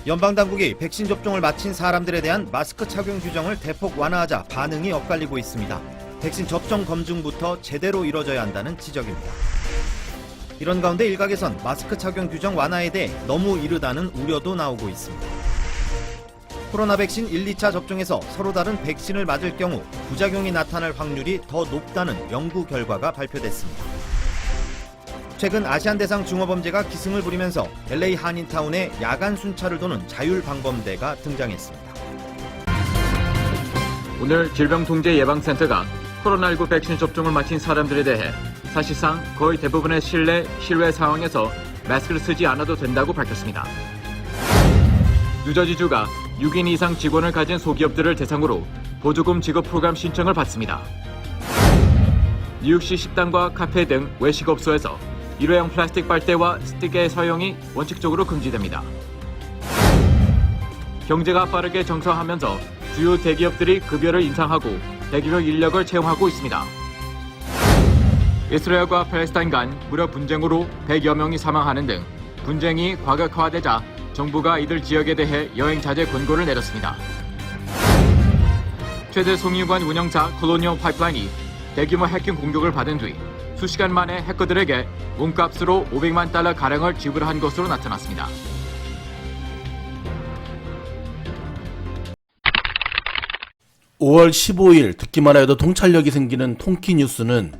연방당국이 백신 접종을 마친 사람들에 대한 마스크 착용 규정을 대폭 완화하자 반응이 엇갈리고 있습니다. 백신 접종 검증부터 제대로 이뤄져야 한다는 지적입니다. 이런 가운데 일각에선 마스크 착용 규정 완화에 대해 너무 이르다는 우려도 나오고 있습니다. 코로나 백신 1, 2차 접종에서 서로 다른 백신을 맞을 경우 부작용이 나타날 확률이 더 높다는 연구 결과가 발표됐습니다. 최근 아시안 대상 중어범죄가 기승을 부리면서 LA 한인타운에 야간 순찰을 도는 자율방범대가 등장했습니다. 오늘 질병통제예방센터가 코로나19 백신 접종을 마친 사람들에 대해 사실상 거의 대부분의 실외 상황에서 마스크를 쓰지 않아도 된다고 밝혔습니다. 뉴저지주가 6인 이상 직원을 가진 소기업들을 대상으로 보조금 지급 프로그램 신청을 받습니다. 뉴욕시 식당과 카페 등 외식업소에서 일회용 플라스틱 빨대와 스틱의 사용이 원칙적으로 금지됩니다. 경제가 빠르게 정상화하면서 주요 대기업들이 급여를 인상하고 대규모 인력을 채용하고 있습니다. 이스라엘과 팔레스타인 간 무력 분쟁으로 100여 명이 사망하는 등 분쟁이 과격화되자 정부가 이들 지역에 대해 여행 자제 권고를 내렸습니다. 최대 송유관 운영사 콜로니얼 파이프라인이 대규모 해킹 공격을 받은 뒤 수시간 만에 해커들에게 몸값으로 $500만 가량을 지불한 것으로 나타났습니다. (5월 15일) 듣기만 해도 통찰력이 생기는 통키 뉴스는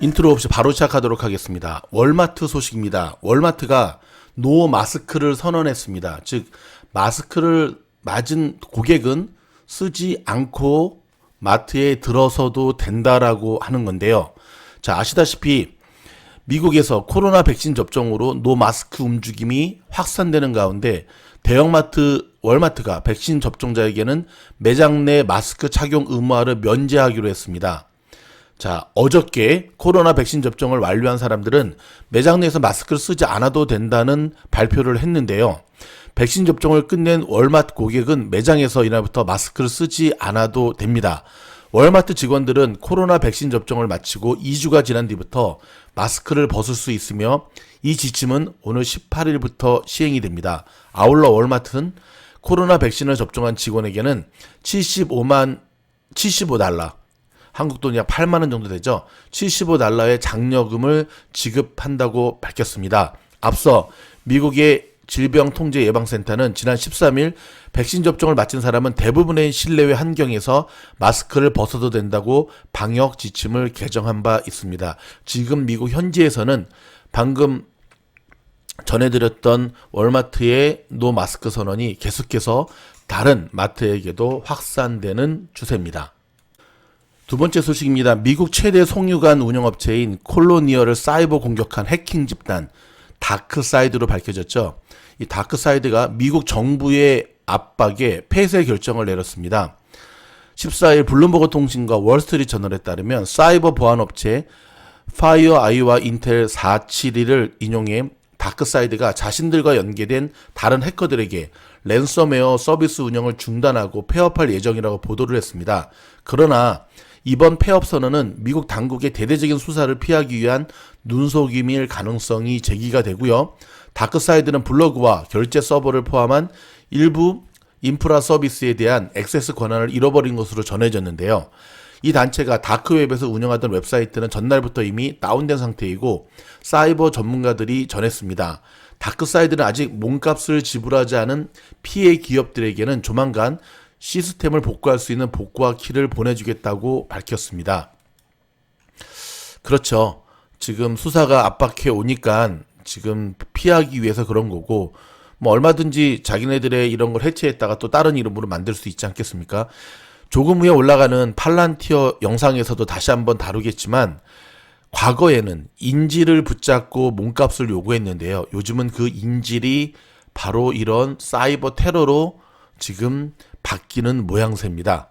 인트로 없이 바로 시작하도록 하겠습니다. 월마트 소식입니다. 월마트가 노 마스크를 선언했습니다. 즉 마스크를 맞은 고객은 쓰지 않고 마트에 들어서도 된다라고 하는 건데요. 자, 아시다시피 미국에서 코로나 백신 접종으로 노 마스크 움직임이 확산되는 가운데 대형마트 월마트가 백신 접종자에게는 매장 내 마스크 착용 의무화를 면제하기로 했습니다. 자, 어저께 코로나 백신 접종을 완료한 사람들은 매장 내에서 마스크를 쓰지 않아도 된다는 발표를 했는데요. 백신 접종을 끝낸 월마트 고객은 매장에서 이날부터 마스크를 쓰지 않아도 됩니다. 월마트 직원들은 코로나 백신 접종을 마치고 2주가 지난 뒤부터 마스크를 벗을 수 있으며 이 지침은 오늘 18일부터 시행이 됩니다. 아울러 월마트는 코로나 백신을 접종한 직원에게는 $75, 한국 돈이 약 8만 원 정도 되죠. $75의 장려금을 지급한다고 밝혔습니다. 앞서 미국의 질병통제예방센터는 지난 13일 백신 접종을 마친 사람은 대부분의 실내외 환경에서 마스크를 벗어도 된다고 방역 지침을 개정한 바 있습니다. 지금 미국 현지에서는 방금 전해드렸던 월마트의 노 마스크 선언이 계속해서 다른 마트에게도 확산되는 추세입니다. 두 번째 소식입니다. 미국 최대 송유관 운영업체인 콜로니얼을 사이버 공격한 해킹 집단 다크사이드로 밝혀졌죠. 이 다크사이드가 미국 정부의 압박에 폐쇄 결정을 내렸습니다. 14일 블룸버그 통신과 월스트리트 저널에 따르면 사이버 보안업체 파이어아이와 인텔 472를 인용해 다크사이드가 자신들과 연계된 다른 해커들에게 랜섬웨어 서비스 운영을 중단하고 폐업할 예정이라고 보도를 했습니다. 그러나 이번 폐업 선언은 미국 당국의 대대적인 수사를 피하기 위한 눈속임일 가능성이 제기가 되고요. 다크사이드는 블로그와 결제 서버를 포함한 일부 인프라 서비스에 대한 액세스 권한을 잃어버린 것으로 전해졌는데요. 이 단체가 다크웹에서 운영하던 웹사이트는 전날부터 이미 다운된 상태이고 사이버 전문가들이 전했습니다. 다크사이드는 아직 몸값을 지불하지 않은 피해 기업들에게는 조만간 시스템을 복구할 수 있는 복구화 키를 보내주겠다고 밝혔습니다. 그렇죠. 지금 수사가 압박해 오니까 지금 피하기 위해서 그런 거고 뭐 얼마든지 자기네들의 이런 걸 해체했다가 또 다른 이름으로 만들 수 있지 않겠습니까? 조금 후에 올라가는 팔란티어 영상에서도 다시 한번 다루겠지만 과거에는 인질을 붙잡고 몸값을 요구했는데요. 요즘은 그 인질이 바로 이런 사이버 테러로 지금 바뀌는 모양새입니다.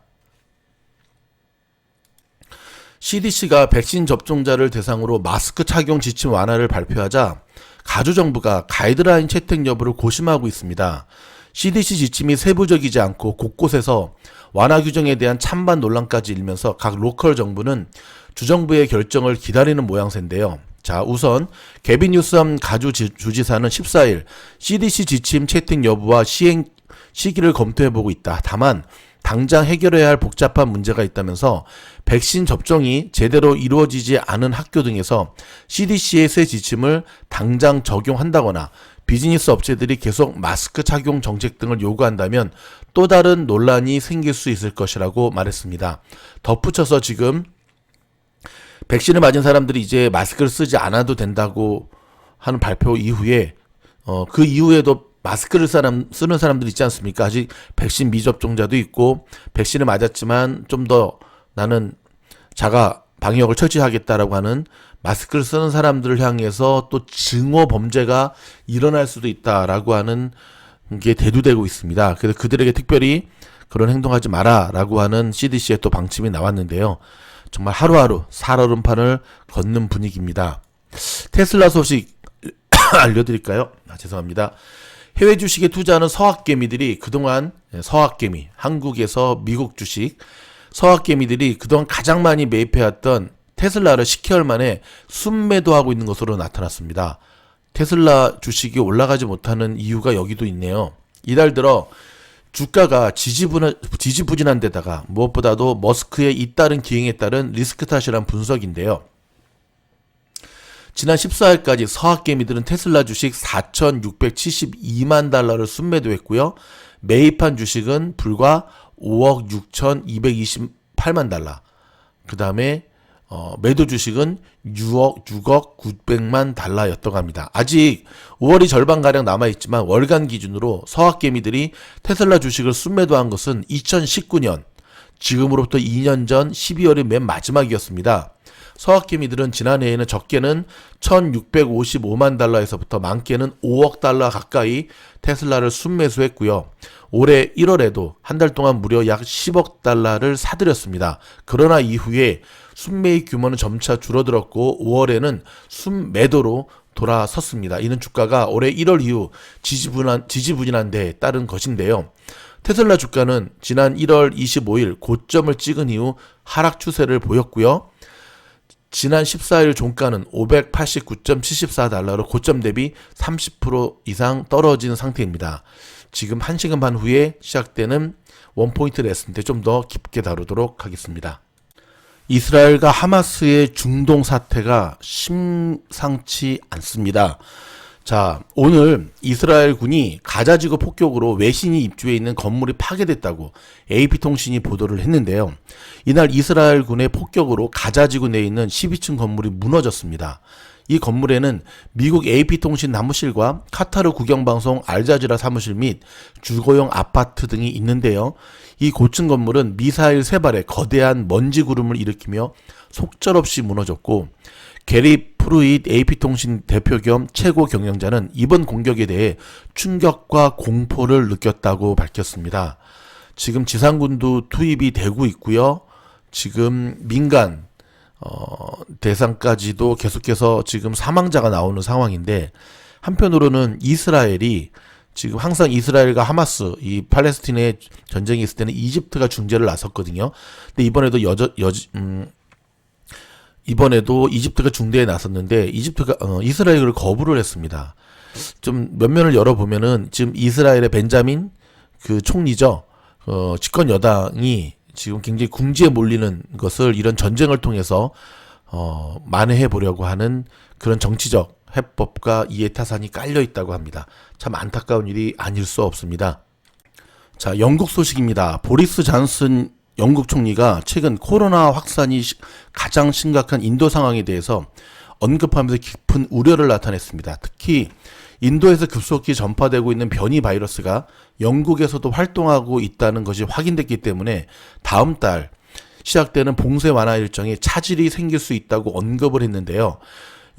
CDC가 백신 접종자를 대상으로 마스크 착용 지침 완화를 발표하자 가주정부가 가이드라인 채택 여부를 고심하고 있습니다. CDC 지침이 세부적이지 않고 곳곳에서 완화 규정에 대한 찬반 논란까지 일면서 각 로컬 정부는 주정부의 결정을 기다리는 모양새인데요. 자, 우선 개빈 뉴섬 가주 주지사는 14일 CDC 지침 채택 여부와 시행 시기를 검토해보고 있다. 다만 당장 해결해야 할 복잡한 문제가 있다면서 백신 접종이 제대로 이루어지지 않은 학교 등에서 CDC의 새 지침을 당장 적용한다거나 비즈니스 업체들이 계속 마스크 착용 정책 등을 요구한다면 또 다른 논란이 생길 수 있을 것이라고 말했습니다. 덧붙여서 지금 백신을 맞은 사람들이 이제 마스크를 쓰지 않아도 된다고 하는 발표 이후에 그 이후에도 마스크를 쓰는 사람들 있지 않습니까? 아직 백신 미접종자도 있고 백신을 맞았지만 좀 더 나는 자가 방역을 철저히 하겠다라고 하는 마스크를 쓰는 사람들을 향해서 또 증오 범죄가 일어날 수도 있다라고 하는 게 대두되고 있습니다. 그래서 그들에게 특별히 그런 행동하지 마라라고 하는 CDC의 또 방침이 나왔는데요. 정말 하루하루 살얼음판을 걷는 분위기입니다. 테슬라 소식 알려드릴까요? 죄송합니다. 해외 주식에 투자하는 서학개미들이 그동안 서학개미, 한국에서 미국 주식, 서학개미들이 그동안 가장 많이 매입해왔던 테슬라를 10개월 만에 순매도하고 있는 것으로 나타났습니다. 테슬라 주식이 올라가지 못하는 이유가 여기도 있네요. 이달 들어 주가가 지지부진한 데다가 무엇보다도 머스크의 잇따른 기행에 따른 리스크 탓이란 분석인데요. 지난 14일까지 서학개미들은 테슬라 주식 4,672만 달러를 순매도했고요. 매입한 주식은 불과 5억 6,228만 달러. 그 다음에 매도 주식은 6억 900만 달러였다고 합니다. 아직 5월이 절반가량 남아있지만 월간 기준으로 서학개미들이 테슬라 주식을 순매도한 것은 2019년, 지금으로부터 2년 전 12월의 맨 마지막이었습니다. 서학개미들은 지난해에는 적게는 1,655만 달러에서부터 많게는 5억 달러 가까이 테슬라를 순매수했고요. 올해 1월에도 한 달 동안 무려 약 10억 달러를 사들였습니다. 그러나 이후에 순매입 규모는 점차 줄어들었고 5월에는 순매도로 돌아섰습니다. 이는 주가가 올해 1월 이후 지지부진한 데에 따른 것인데요. 테슬라 주가는 지난 1월 25일 고점을 찍은 이후 하락 추세를 보였고요. 지난 14일 종가는 589.74달러로 고점 대비 30% 이상 떨어진 상태입니다. 지금 1시간 반 후에 시작되는 원포인트 레슨 때 좀 더 깊게 다루도록 하겠습니다. 이스라엘과 하마스의 중동 사태가 심상치 않습니다. 자, 오늘 이스라엘 군이 가자지구 폭격으로 외신이 입주해 있는 건물이 파괴됐다고 AP통신이 보도를 했는데요. 이날 이스라엘 군의 폭격으로 가자지구 내에 있는 12층 건물이 무너졌습니다. 이 건물에는 미국 AP통신 사무실과 카타르 국영방송 알자지라 사무실 및 주거용 아파트 등이 있는데요. 이 고층 건물은 미사일 3발에 거대한 먼지 구름을 일으키며 속절없이 무너졌고, 게리 프루잇 AP통신 대표 겸 최고 경영자는 이번 공격에 대해 충격과 공포를 느꼈다고 밝혔습니다. 지금 지상군도 투입이 되고 있고요. 지금 민간 대상까지도 계속해서 지금 사망자가 나오는 상황인데, 한편으로는 이스라엘이 지금 항상 이스라엘과 하마스, 이 팔레스틴의 전쟁이 있을 때는 이집트가 중재를 나섰거든요. 근데 이번에도 이집트가 중재에 나섰는데 이스라엘을 거부를 했습니다. 좀 면면을 열어보면은 지금 이스라엘의 벤자민 그 총리죠. 집권 여당이 지금 굉장히 궁지에 몰리는 것을 이런 전쟁을 통해서 만회해 보려고 하는 그런 정치적 해법과 이해 타산이 깔려 있다고 합니다. 참 안타까운 일이 아닐 수 없습니다. 자, 영국 소식입니다. 보리스 존슨 영국 총리가 최근 코로나 확산이 가장 심각한 인도 상황에 대해서 언급하면서 깊은 우려를 나타냈습니다. 특히 인도에서 급속히 전파되고 있는 변이 바이러스가 영국에서도 활동하고 있다는 것이 확인됐기 때문에 다음 달 시작되는 봉쇄 완화 일정에 차질이 생길 수 있다고 언급을 했는데요.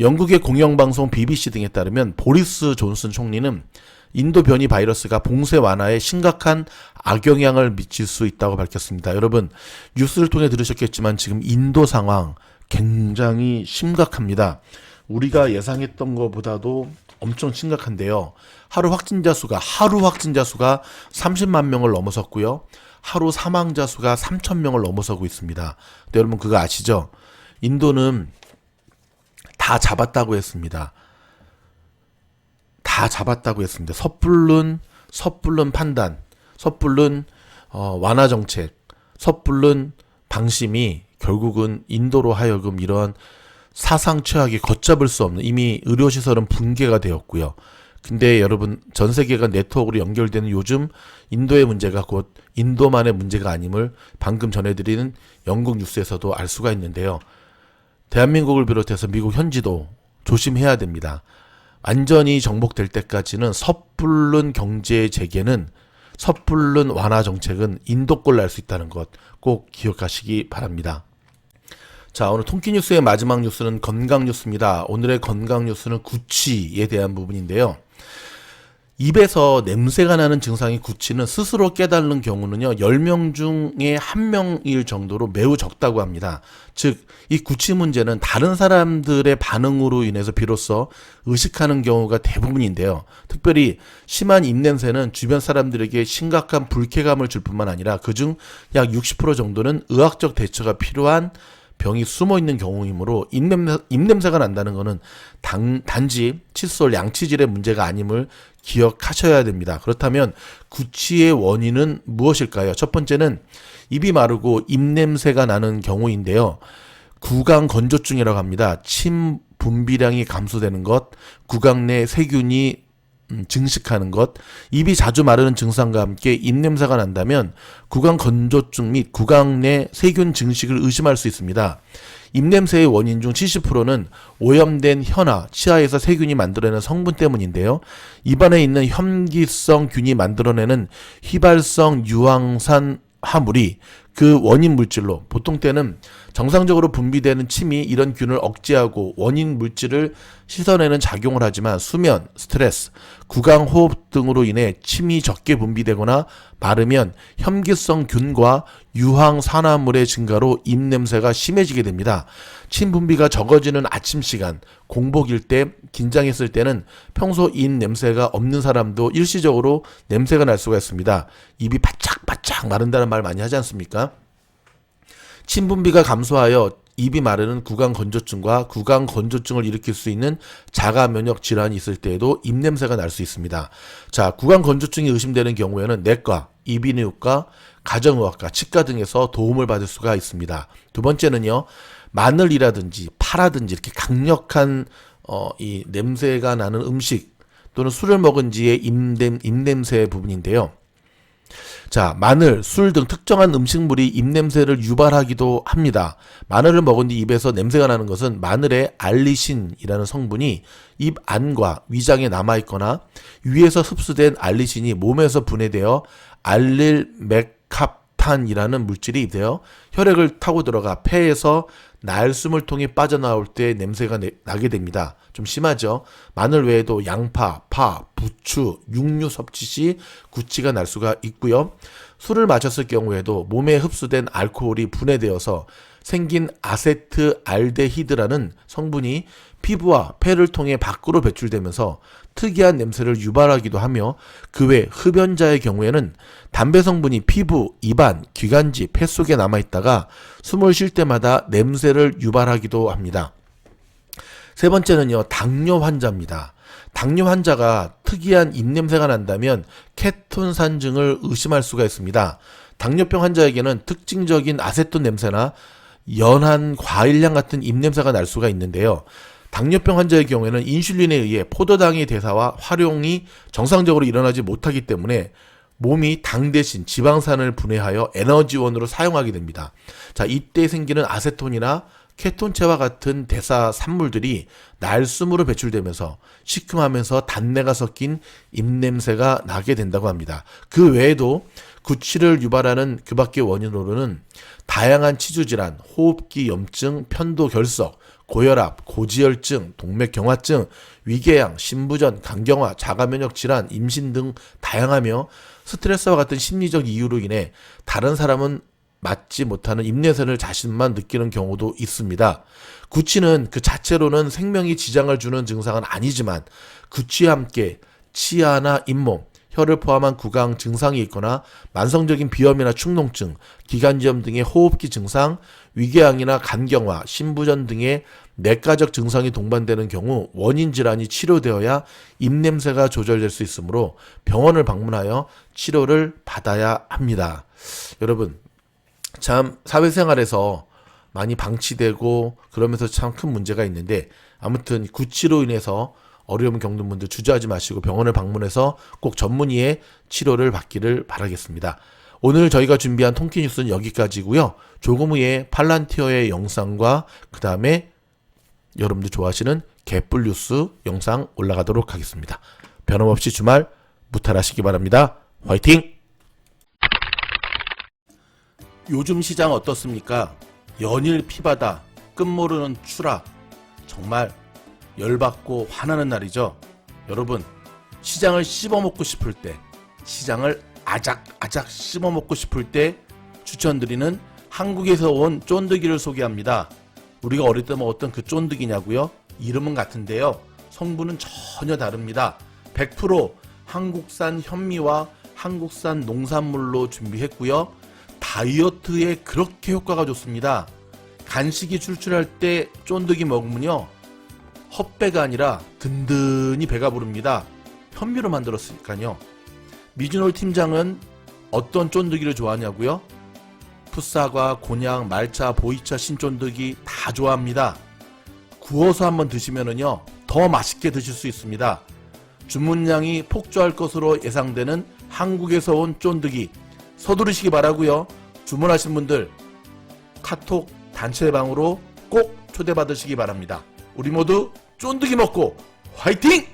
영국의 공영방송 BBC 등에 따르면 보리스 존슨 총리는 인도 변이 바이러스가 봉쇄 완화에 심각한 악영향을 미칠 수 있다고 밝혔습니다. 여러분, 뉴스를 통해 들으셨겠지만 지금 인도 상황 굉장히 심각합니다. 우리가 예상했던 것보다도 엄청 심각한데요. 하루 확진자 수가 30만 명을 넘어섰고요. 하루 사망자 수가 3,000명을 넘어서고 있습니다. 근데 여러분 그거 아시죠? 인도는 다 잡았다고 했습니다. 다 잡았다고 했습니다. 섣불른 판단, 섣불른 완화 정책, 섣불른 방심이 결국은 인도로 하여금 이러한 사상 최악이 걷잡을 수 없는, 이미 의료시설은 붕괴가 되었고요. 근데 여러분, 전 세계가 네트워크로 연결되는 요즘 인도의 문제가 곧 인도만의 문제가 아님을 방금 전해드리는 영국 뉴스에서도 알 수가 있는데요. 대한민국을 비롯해서 미국 현지도 조심해야 됩니다. 완전히 정복될 때까지는 섣불른 경제 재개는, 섣불른 완화 정책은 인도꼴 날 수 있다는 것 꼭 기억하시기 바랍니다. 자, 오늘 통키 뉴스의 마지막 뉴스는 건강 뉴스입니다. 오늘의 건강 뉴스는 구취에 대한 부분인데요. 입에서 냄새가 나는 증상이 구취는 스스로 깨달는 경우는요, 10명 중에 1명일 정도로 매우 적다고 합니다. 즉, 이 구취 문제는 다른 사람들의 반응으로 인해서 비로소 의식하는 경우가 대부분인데요. 특별히 심한 입냄새는 주변 사람들에게 심각한 불쾌감을 줄 뿐만 아니라 그중 약 60% 정도는 의학적 대처가 필요한 병이 숨어 있는 경우이므로 입냄새가 난다는 것은 단지 칫솔, 양치질의 문제가 아님을 기억하셔야 됩니다. 그렇다면 구취의 원인은 무엇일까요? 첫 번째는 입이 마르고 입냄새가 나는 경우인데요. 구강 건조증이라고 합니다. 침 분비량이 감소되는 것, 구강 내 세균이 증식하는 것, 입이 자주 마르는 증상과 함께 입냄새가 난다면 구강 건조증 및 구강 내 세균 증식을 의심할 수 있습니다. 입냄새의 원인 중 70%는 오염된 혀나 치아에서 세균이 만들어내는 성분 때문인데요. 입안에 있는 혐기성 균이 만들어내는 휘발성 유황산 화물이 그 원인 물질로, 보통 때는 정상적으로 분비되는 침이 이런 균을 억제하고 원인 물질을 씻어내는 작용을 하지만 수면, 스트레스, 구강 호흡 등으로 인해 침이 적게 분비되거나 마르면 혐기성 균과 유황 산화물의 증가로 입냄새가 심해지게 됩니다. 침 분비가 적어지는 아침 시간, 공복일 때, 긴장했을 때는 평소 입 냄새가 없는 사람도 일시적으로 냄새가 날 수가 있습니다. 입이 바짝바짝 마른다는 말 많이 하지 않습니까? 침 분비가 감소하여 입이 마르는 구강 건조증과 구강 건조증을 일으킬 수 있는 자가 면역 질환이 있을 때에도 입냄새가 날 수 있습니다. 자, 구강 건조증이 의심되는 경우에는 내과, 이비인후과, 가정의학과, 치과 등에서 도움을 받을 수가 있습니다. 두 번째는요, 마늘이라든지 파라든지 이렇게 강력한 이 냄새가 나는 음식 또는 술을 먹은 지의 입냄새 부분인데요. 자, 마늘, 술 등 특정한 음식물이 입냄새를 유발하기도 합니다. 마늘을 먹은 뒤 입에서 냄새가 나는 것은 마늘의 알리신이라는 성분이 입 안과 위장에 남아있거나 위에서 흡수된 알리신이 몸에서 분해되어 알릴메카탄이라는 물질이 되어 혈액을 타고 들어가 폐에서 날숨을 통해 빠져나올 때 냄새가 나게 됩니다. 좀 심하죠? 마늘 외에도 양파, 파, 부추, 육류 섭취 시 구취가 날 수가 있고요. 술을 마셨을 경우에도 몸에 흡수된 알코올이 분해되어서 생긴 아세트알데히드라는 성분이 피부와 폐를 통해 밖으로 배출되면서 특이한 냄새를 유발하기도 하며, 그 외 흡연자의 경우에는 담배 성분이 피부, 입안, 기관지, 폐 속에 남아있다가 숨을 쉴 때마다 냄새를 유발하기도 합니다. 세 번째는요, 당뇨 환자입니다. 당뇨 환자가 특이한 입냄새가 난다면 케톤산증을 의심할 수가 있습니다. 당뇨병 환자에게는 특징적인 아세톤 냄새나 연한 과일향 같은 입냄새가 날 수가 있는데요. 당뇨병 환자의 경우에는 인슐린에 의해 포도당의 대사와 활용이 정상적으로 일어나지 못하기 때문에 몸이 당 대신 지방산을 분해하여 에너지원으로 사용하게 됩니다. 자, 이때 생기는 아세톤이나 케톤체와 같은 대사 산물들이 날숨으로 배출되면서 시큼하면서 단내가 섞인 입냄새가 나게 된다고 합니다. 그 외에도 구취를 유발하는 그 밖의 원인으로는 다양한 치주질환, 호흡기 염증, 편도결석, 고혈압, 고지혈증, 동맥경화증, 위궤양, 신부전, 간경화, 자가면역 질환, 임신 등 다양하며 스트레스와 같은 심리적 이유로 인해 다른 사람은 맡지 못하는 입냄새를 자신만 느끼는 경우도 있습니다. 구취는 그 자체로는 생명에 지장을 주는 증상은 아니지만 구취와 함께 치아나 잇몸, 혀를 포함한 구강 증상이 있거나 만성적인 비염이나 축농증, 기관지염 등의 호흡기 증상, 위궤양이나 간경화, 신부전 등의 내과적 증상이 동반되는 경우 원인 질환이 치료되어야 입냄새가 조절될 수 있으므로 병원을 방문하여 치료를 받아야 합니다. 여러분, 참 사회생활에서 많이 방치되고 그러면서 참 큰 문제가 있는데, 아무튼 구취로 인해서 어려움 겪는 분들 주저하지 마시고 병원을 방문해서 꼭 전문의의 치료를 받기를 바라겠습니다. 오늘 저희가 준비한 통키 뉴스는 여기까지고요. 조금 후에 팔란티어의 영상과 그 다음에 여러분들 좋아하시는 개뿔 뉴스 영상 올라가도록 하겠습니다. 변함없이 주말 무탈하시기 바랍니다. 화이팅! 요즘 시장 어떻습니까? 연일 피바다, 끝모르는 추락, 정말 열받고 화나는 날이죠. 여러분, 시장을 씹어먹고 싶을 때, 시장을 아작아작 씹어먹고 싶을 때 추천드리는 한국에서 온 쫀득이를 소개합니다. 우리가 어릴 때 먹었던 그 쫀득이냐고요? 이름은 같은데요, 성분은 전혀 다릅니다. 100% 한국산 현미와 한국산 농산물로 준비했고요. 다이어트에 그렇게 효과가 좋습니다. 간식이 출출할 때 쫀득이 먹으면요, 헛배가 아니라 든든히 배가 부릅니다. 현미로 만들었으니까요. 미준홀 팀장은 어떤 쫀득이를 좋아하냐고요? 풋사과, 곤약, 말차, 보이차, 신쫀득이 다 좋아합니다. 구워서 한번 드시면은요, 더 맛있게 드실 수 있습니다. 주문량이 폭주할 것으로 예상되는 한국에서 온 쫀득이 서두르시기 바라고요. 주문하신 분들 카톡 단체방으로 꼭 초대받으시기 바랍니다. 우리 모두 쫀득이 먹고 화이팅!